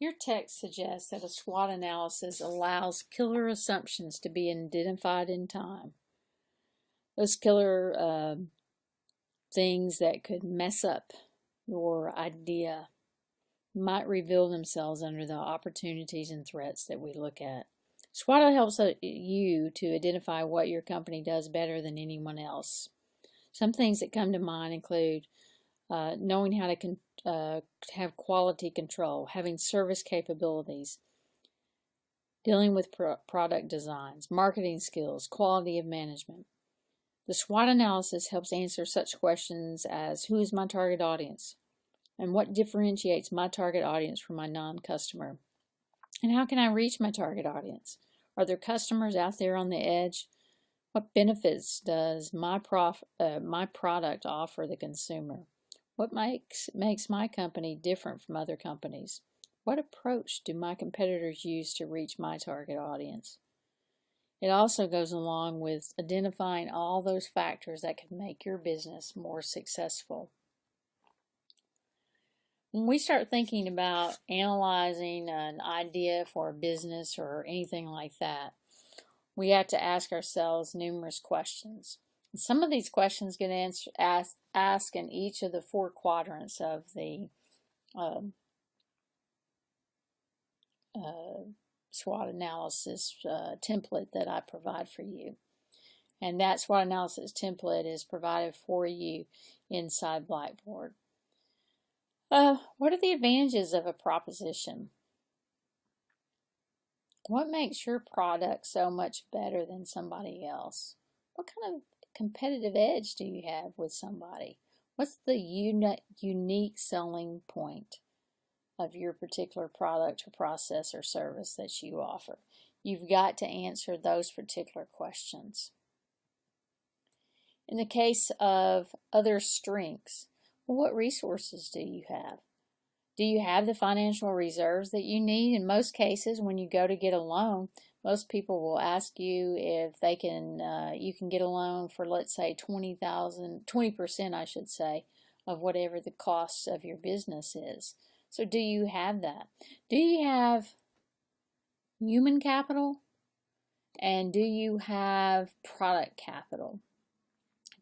Your text suggests that a SWOT analysis allows killer assumptions to be identified in time. Those killer things that could mess up your idea might reveal themselves under the opportunities and threats that we look at. SWOT helps you to identify what your company does better than anyone else. Some things that come to mind include knowing how to have quality control, having service capabilities, dealing with product designs, marketing skills, quality of management. The SWOT analysis helps answer such questions as who is my target audience and what differentiates my target audience from my non-customer, and how can I reach my target audience? Are there customers out there on the edge? What benefits does my product offer the consumer? What makes my company different from other companies? What approach do my competitors use to reach my target audience? It also goes along with identifying all those factors that could make your business more successful. When we start thinking about analyzing an idea for a business or anything like that, we have to ask ourselves numerous questions. And some of these questions get asked in each of the 4 quadrants of the SWOT analysis template that I provide for you. And that SWOT analysis template is provided for you inside Blackboard. What are the advantages of a proposition? What makes your product so much better than somebody else? What kind of competitive edge do you have with somebody? What's the unique selling point of your particular product or process or service that you offer? You've got to answer those particular questions. In the case of other strengths, well, what resources do you have? Do you have the financial reserves that you need? In most cases, when you go to get a loan, most people will ask you if they can, you can get a loan for, let's say, 20% I should say, of whatever the cost of your business is. So do you have that? Do you have human capital? And do you have product capital?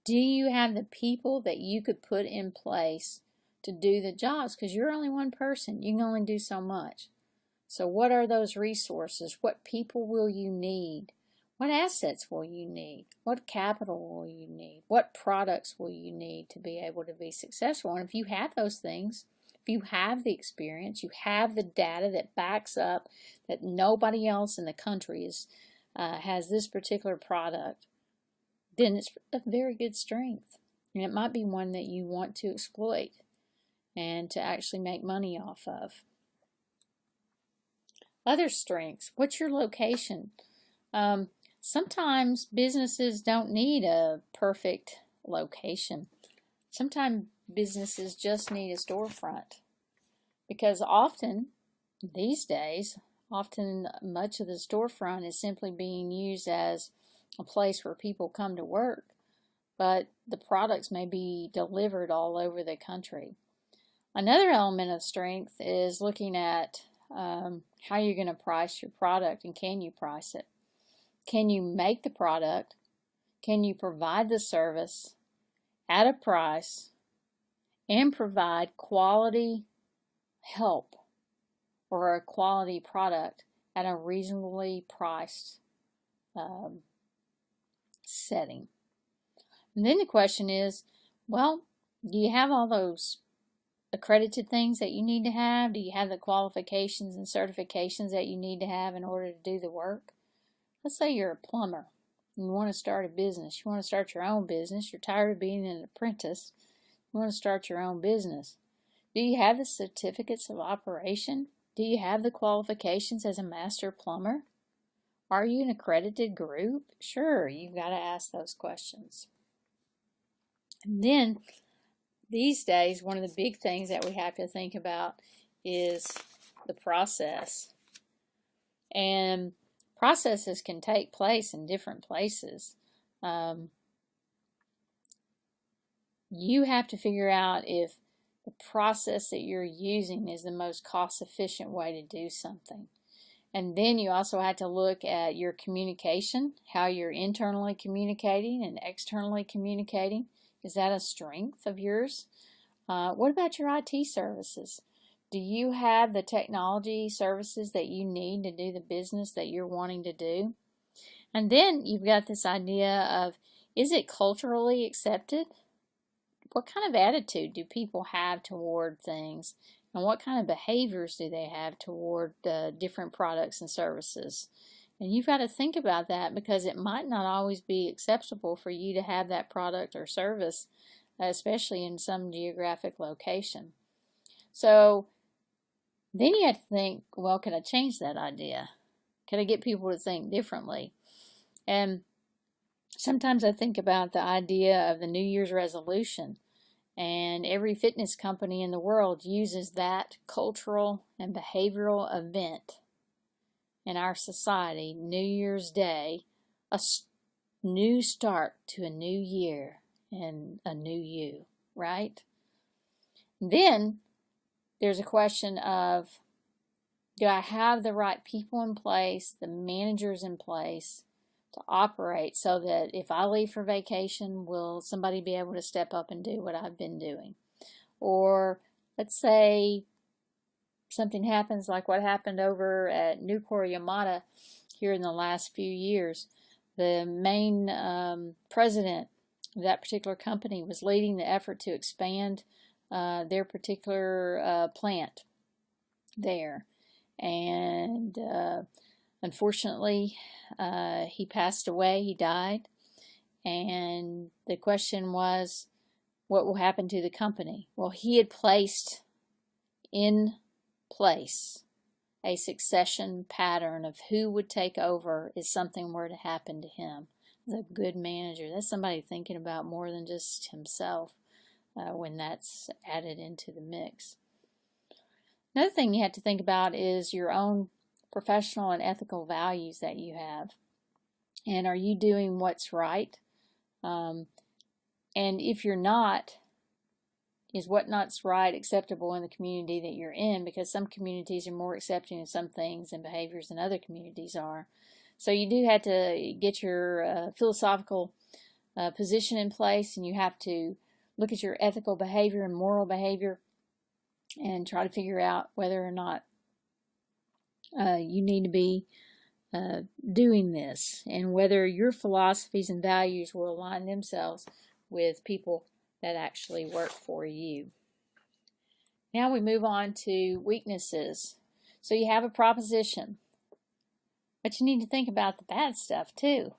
Do you have the people that you could put in place to do the jobs? Because you're only one person. You can only do so much. So what are those resources? What people will you need? What assets will you need? What capital will you need? What products will you need to be able to be successful? And if you have those things, if you have the experience, you have the data that backs up that nobody else in the country has this particular product, then it's a very good strength. And it might be one that you want to exploit and to actually make money off of. Other strengths, what's your location? Sometimes businesses don't need a perfect location. Sometimes businesses just need a storefront, because often, these days, much of the storefront is simply being used as a place where people come to work, but the products may be delivered all over the country. Another element of strength is looking at how you're going to price your product, and can you price it? Can you make the product? Can you provide the service at a price and provide quality help or a quality product at a reasonably priced setting? And then the question is, well, do you have all those accredited things that you need to have? Do you have the qualifications and certifications that you need to have in order to do the work? Let's say you're a plumber and you want to start a business. You want to start your own business. You're tired of being an apprentice. You want to start your own business. Do you have the certificates of operation? Do you have the qualifications as a master plumber? Are you an accredited group? Sure, you've got to ask those questions. And then, these days, one of the big things that we have to think about is the process. And processes can take place in different places. You have to figure out if the process that you're using is the most cost-efficient way to do something. And then you also have to look at your communication, how you're internally communicating and externally communicating. Is that a strength of yours? What about your IT services? Do you have the technology services that you need to do the business that you're wanting to do? And then you've got this idea of, is it culturally accepted? What kind of attitude do people have toward things? And what kind of behaviors do they have toward different products and services? And you've got to think about that, because it might not always be acceptable for you to have that product or service, especially in some geographic location. So then you have to think, well, can I change that idea? Can I get people to think differently? And sometimes I think about the idea of the New Year's resolution. And every fitness company in the world uses that cultural and behavioral event in our society, New Year's Day, a new start to a new year and a new you, right? Then there's a question of, do I have the right people in place, the managers in place to operate so that if I leave for vacation, will somebody be able to step up and do what I've been doing? Or let's say something happens like what happened over at Nucor Yamada here in the last few years. The main president of that particular company was leading the effort to expand their particular plant there. And unfortunately, he passed away, he died, and the question was, what will happen to the company? Well, he had placed in place a succession pattern of who would take over if something were to happen to him. He's a good manager. That's somebody thinking about more than just himself when that's added into the mix. Another thing you have to think about is your own professional and ethical values that you have. And are you doing what's right? And if you're not, is what not's right acceptable in the community that you're in? Because some communities are more accepting of some things and behaviors than other communities are. So you do have to get your philosophical position in place, and you have to look at your ethical behavior and moral behavior and try to figure out whether or not you need to be doing this, and whether your philosophies and values will align themselves with people that actually work for you. Now we move on to weaknesses. So you have a proposition, but you need to think about the bad stuff too.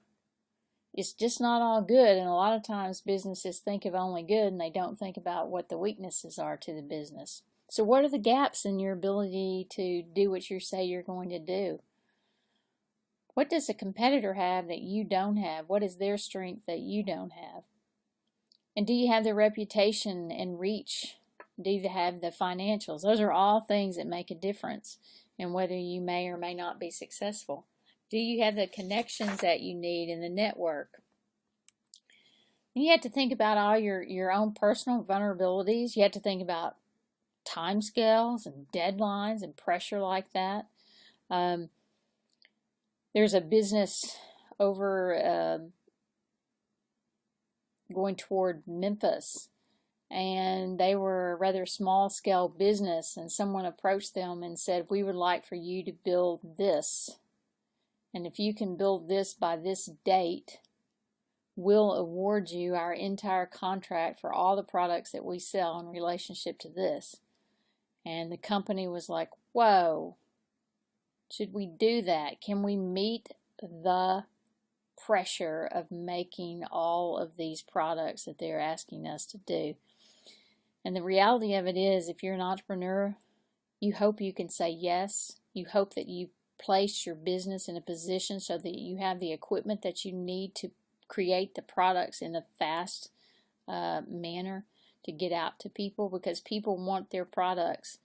It's just not all good, and a lot of times businesses think of only good and they don't think about what the weaknesses are to the business. So what are the gaps in your ability to do what you say you're going to do? What does a competitor have that you don't have? What is their strength that you don't have? And do you have the reputation and reach? Do you have the financials? Those are all things that make a difference in whether you may or may not be successful. Do you have the connections that you need in the network? And you have to think about all your own personal vulnerabilities. You have to think about time scales and deadlines and pressure like that. There's a business over going toward Memphis, and they were a rather small scale business, and someone approached them and said, we would like for you to build this, and if you can build this by this date, we'll award you our entire contract for all the products that we sell in relationship to this. And the company was like, whoa, should we do that? Can we meet the pressure of making all of these products that they're asking us to do? And the reality of it is, if you're an entrepreneur, you hope you can say yes. You hope that you place your business in a position so that you have the equipment that you need to create the products in a fast manner to get out to people, because people want their products.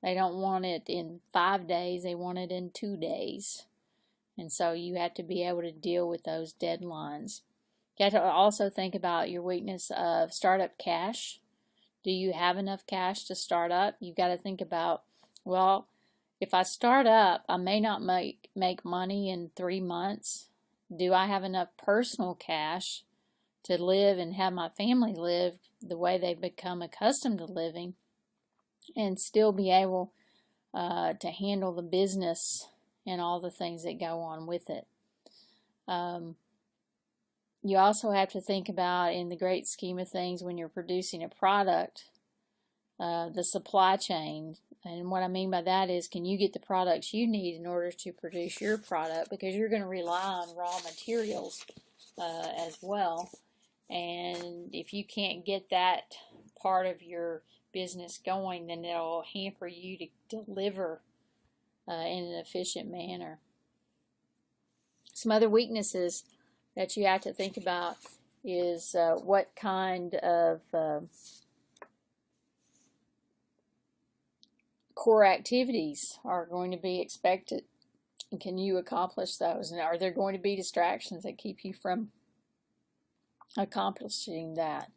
They don't want it in 5 days, they want it in 2 days. And so you have to be able to deal with those deadlines. You have to also think about your weakness of startup cash. Do you have enough cash to start up? You've got to think about, well, if I start up, I may not make money in 3 months. Do I have enough personal cash to live and have my family live the way they've become accustomed to living and still be able to handle the business and all the things that go on with it? You also have to think about, in the great scheme of things, when you're producing a product, the supply chain. And what I mean by that is, can you get the products you need in order to produce your product? Because you're going to rely on raw materials as well. And if you can't get that part of your business going, then it'll hamper you to deliver in an efficient manner. Some other weaknesses that you have to think about is what kind of core activities are going to be expected, and can you accomplish those? And are there going to be distractions that keep you from accomplishing that?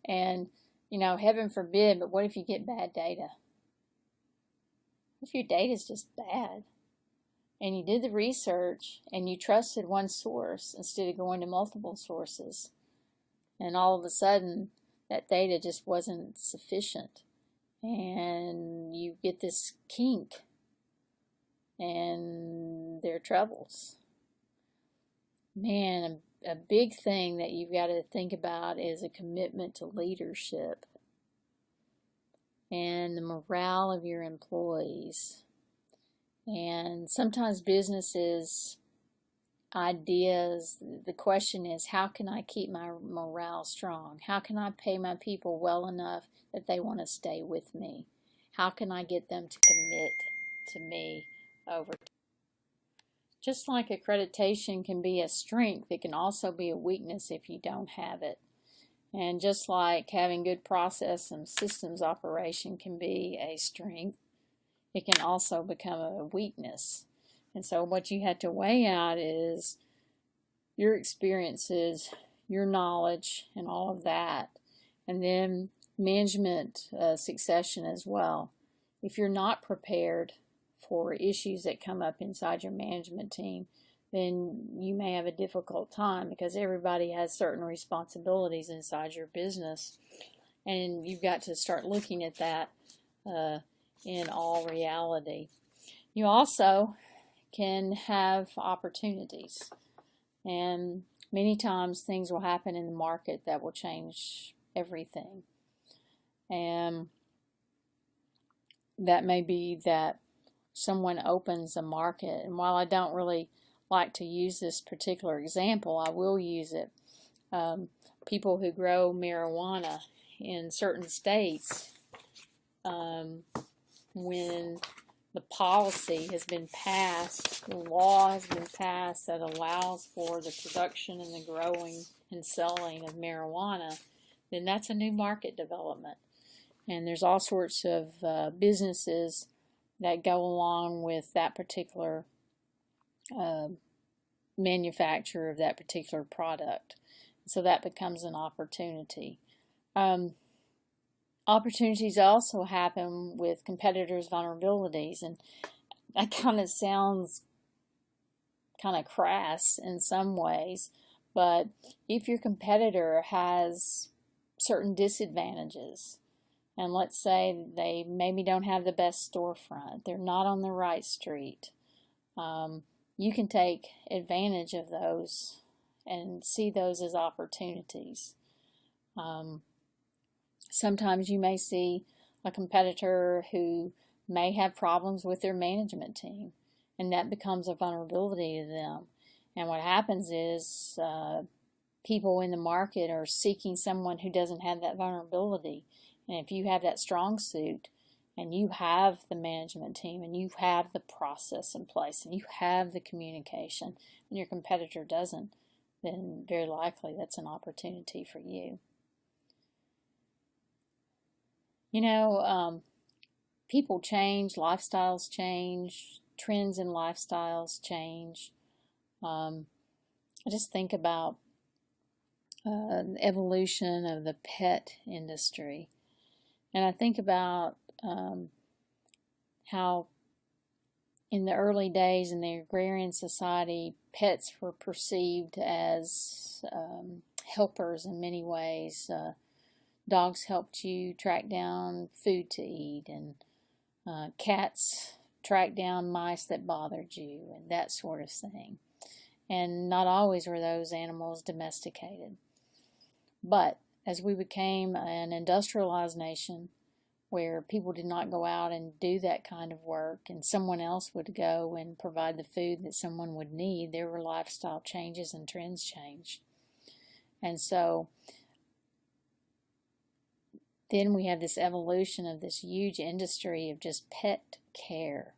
And heaven forbid, but what if you get bad data? What if your data is just bad, and you did the research and you trusted one source instead of going to multiple sources, and all of a sudden that data just wasn't sufficient, and you get this kink and there are troubles? Man, a big thing that you've got to think about is a commitment to leadership and the morale of your employees. And sometimes businesses, ideas, the question is, how can I keep my morale strong? How can I pay my people well enough that they want to stay with me? How can I get them to commit to me over time? Just like accreditation can be a strength, it can also be a weakness if you don't have it. And just like having good process and systems operation can be a strength, it can also become a weakness. And so what you have to weigh out is your experiences, your knowledge, and all of that. And then management succession as well. If you're not prepared for issues that come up inside your management team, then you may have a difficult time, because everybody has certain responsibilities inside your business. And you've got to start looking at that in all reality. You also can have opportunities, and many times things will happen in the market that will change everything. And that may be that someone opens a market, and while I don't really like to use this particular example, I will use it. People who grow marijuana in certain states, when the policy has been passed, the law has been passed that allows for the production and the growing and selling of marijuana, then that's a new market development. And there's all sorts of businesses that go along with that particular manufacturer of that particular product. So that becomes an opportunity. Opportunities also happen with competitors' vulnerabilities, and that kind of sounds kind of crass in some ways, but if your competitor has certain disadvantages, and let's say they maybe don't have the best storefront, they're not on the right street, you can take advantage of those and see those as opportunities. Sometimes you may see a competitor who may have problems with their management team, and that becomes a vulnerability to them. And what happens is people in the market are seeking someone who doesn't have that vulnerability. And if you have that strong suit, and you have the management team, and you have the process in place, and you have the communication, and your competitor doesn't, then very likely that's an opportunity for you. People change, lifestyles change, trends in lifestyles change. I just think about the evolution of the pet industry. And I think about how in the early days in the agrarian society, pets were perceived as helpers in many ways. Dogs helped you track down food to eat, and cats tracked down mice that bothered you, and that sort of thing. And not always were those animals domesticated. But as we became an industrialized nation, where people did not go out and do that kind of work, and someone else would go and provide the food that someone would need, there were lifestyle changes and trends changed. And so then we have this evolution of this huge industry of just pet care.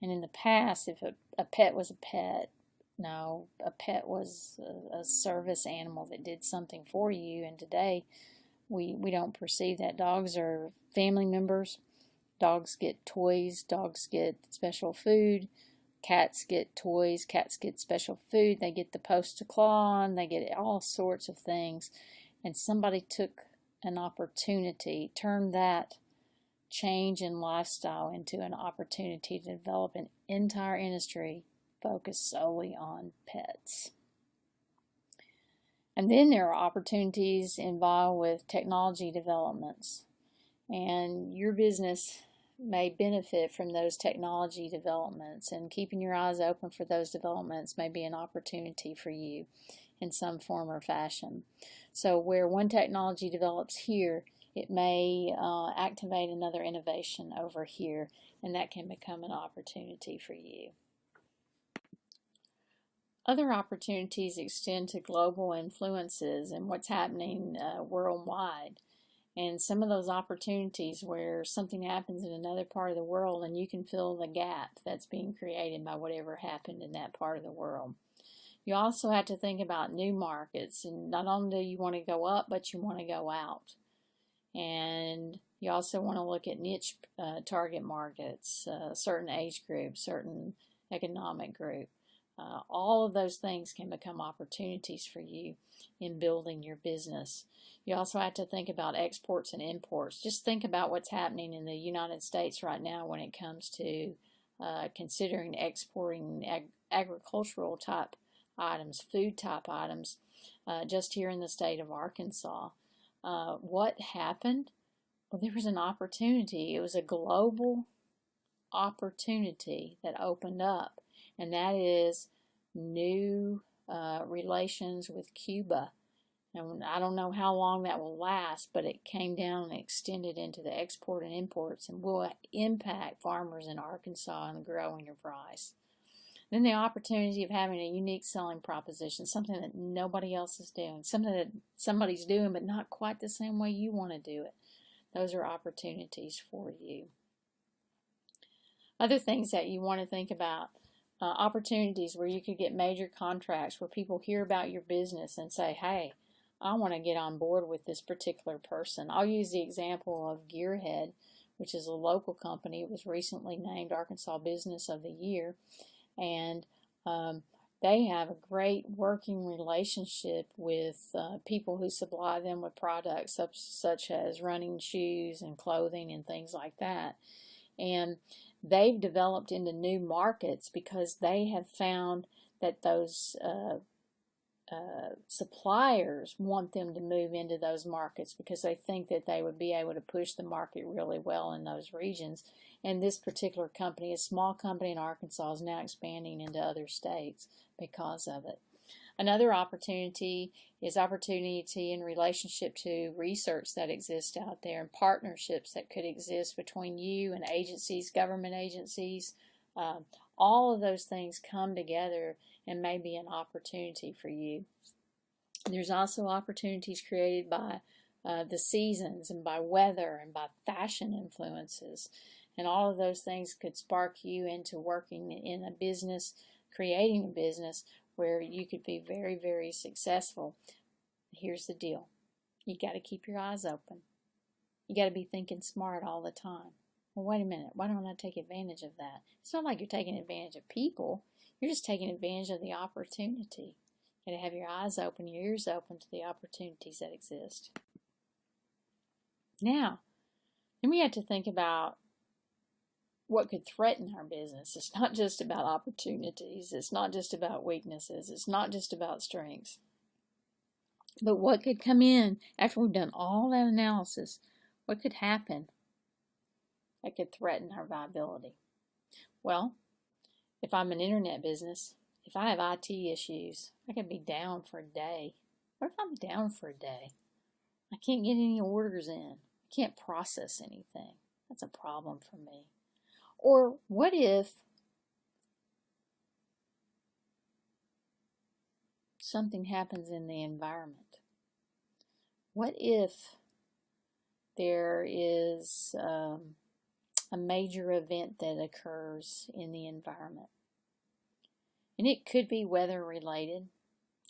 And in the past, if a pet was a pet, no, a pet was a service animal that did something for you. And today, we don't perceive that. Dogs are family members. Dogs get toys. Dogs get special food. Cats get toys. Cats get special food. They get the post to claw on. They get all sorts of things. And somebody took an opportunity, turned that change in lifestyle into an opportunity to develop an entire industry focused solely on pets. And then there are opportunities involved with technology developments. And your business may benefit from those technology developments. And keeping your eyes open for those developments may be an opportunity for you in some form or fashion. So where one technology develops here, it may activate another innovation over here. And that can become an opportunity for you. Other opportunities extend to global influences and what's happening worldwide. And some of those opportunities where something happens in another part of the world and you can fill the gap that's being created by whatever happened in that part of the world. You also have to think about new markets, and not only do you want to go up, but you want to go out. And you also want to look at niche target markets, certain age groups, certain economic group. All of those things can become opportunities for you in building your business. You also have to think about exports and imports. Just think about what's happening in the United States right now when it comes to considering exporting agricultural type items, food type items, just here in the state of Arkansas. What happened? Well, there was an opportunity. It was a global opportunity that opened up, and that is new relations with Cuba. And I don't know how long that will last, but it came down and extended into the export and imports and will impact farmers in Arkansas and the growing of rice. Then the opportunity of having a unique selling proposition, something that nobody else is doing, something that somebody's doing but not quite the same way you want to do it. Those are opportunities for you. Other things that you want to think about, opportunities where you could get major contracts where people hear about your business and say, hey, I want to get on board with this particular person. I'll use the example of Gearhead, which is a local company. It was recently named Arkansas Business of the Year, and they have a great working relationship with people who supply them with products such as running shoes and clothing and things like that. And they've developed into new markets because they have found that those suppliers want them to move into those markets because they think that they would be able to push the market really well in those regions. And this particular company, a small company in Arkansas, is now expanding into other states because of it. Another opportunity is opportunity in relationship to research that exists out there and partnerships that could exist between you and agencies, government agencies. All of those things come together and may be an opportunity for you. There's also opportunities created by the seasons and by weather and by fashion influences. And all of those things could spark you into working in a business, creating a business where you could be very, very successful. Here's the deal. You got to keep your eyes open. You got to be thinking smart all the time. Well, wait a minute. Why don't I take advantage of that? It's not like you're taking advantage of people. You're just taking advantage of the opportunity. You got to have your eyes open, your ears open to the opportunities that exist. Now, Then we have to think about what could threaten our business. It's not just about opportunities. It's not just about weaknesses. It's not just about strengths. But what could come in after we've done all that analysis? What could happen that could threaten our viability? Well, if I'm an internet business, if I have IT issues, I could be down for a day. What if I'm down for a day? I can't get any orders in. I can't process anything. That's a problem for me. Or what if something happens in the environment? What if there is a major event that occurs in the environment? And it could be weather related.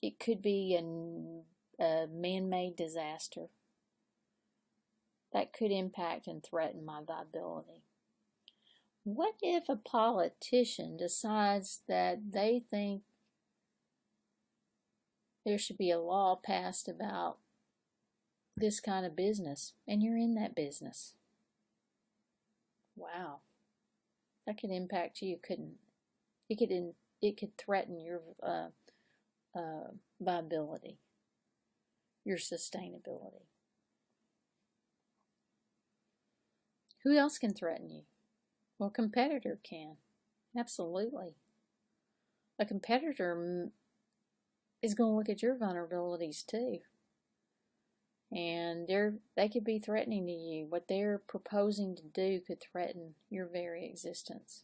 It could be a man-made disaster that could impact and threaten my viability. What if a politician decides that they think there should be a law passed about this kind of business, and you're in that business? Wow, that could impact you, couldn't it? It could threaten your viability, your sustainability. Who else can threaten you? Well, a competitor can. Absolutely. A competitor is going to look at your vulnerabilities too. And they could be threatening to you. What they're proposing to do could threaten your very existence.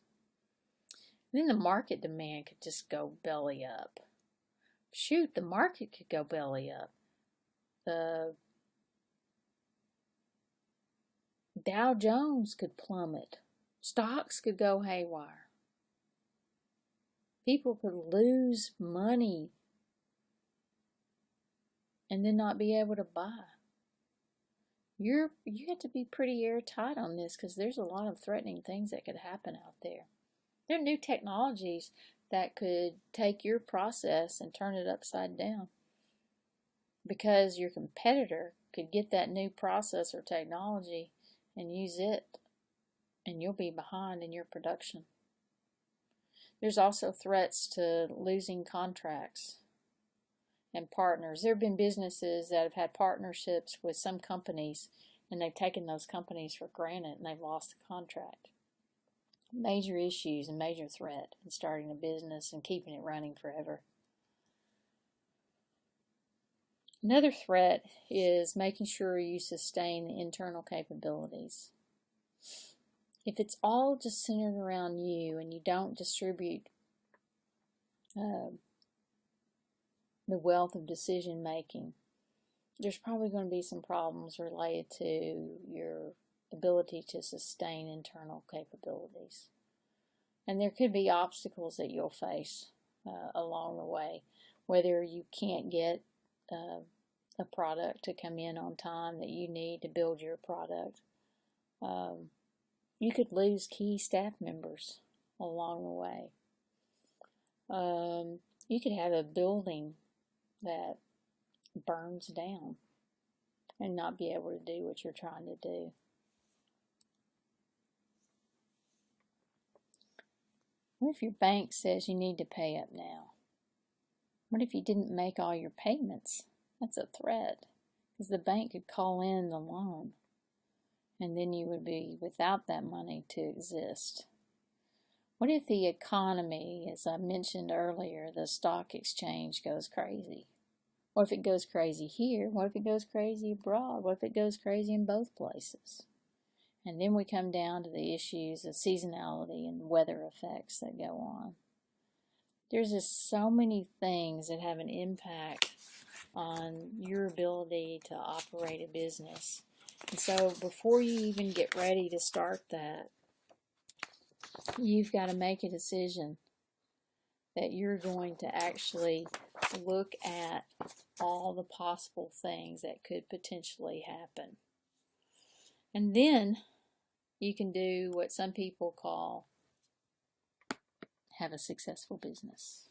And then the market demand could just go belly up. Shoot, the market could go belly up. The Dow Jones could plummet. Stocks could go haywire. People could lose money and then not be able to buy. You have to be pretty airtight on this, because there's a lot of threatening things that could happen out there. There are new technologies that could take your process and turn it upside down, because your competitor could get that new process or technology and use it, and you'll be behind in your production. There's also threats to losing contracts and partners. There have been businesses that have had partnerships with some companies, and they've taken those companies for granted and they've lost the contract. Major issues and major threat in starting a business and keeping it running forever. Another threat is making sure you sustain the internal capabilities. If it's all just centered around you and you don't distribute the wealth of decision making, there's probably going to be some problems related to your ability to sustain internal capabilities. And there could be obstacles that you'll face along the way, whether you can't get a product to come in on time that you need to build your product. You could lose key staff members along the way. You could have a building that burns down and not be able to do what you're trying to do. What if your bank says you need to pay up now? What if you didn't make all your payments? That's a threat, because the bank could call in the loan, and then you would be without that money to exist. What if the economy, as I mentioned earlier, the stock exchange goes crazy? What if it goes crazy here? What if it goes crazy abroad? What if it goes crazy in both places? And then we come down to the issues of seasonality and weather effects that go on. There's just so many things that have an impact on your ability to operate a business. And so before you even get ready to start that, you've got to make a decision that you're going to actually look at all the possible things that could potentially happen. And then you can do what some people call have a successful business.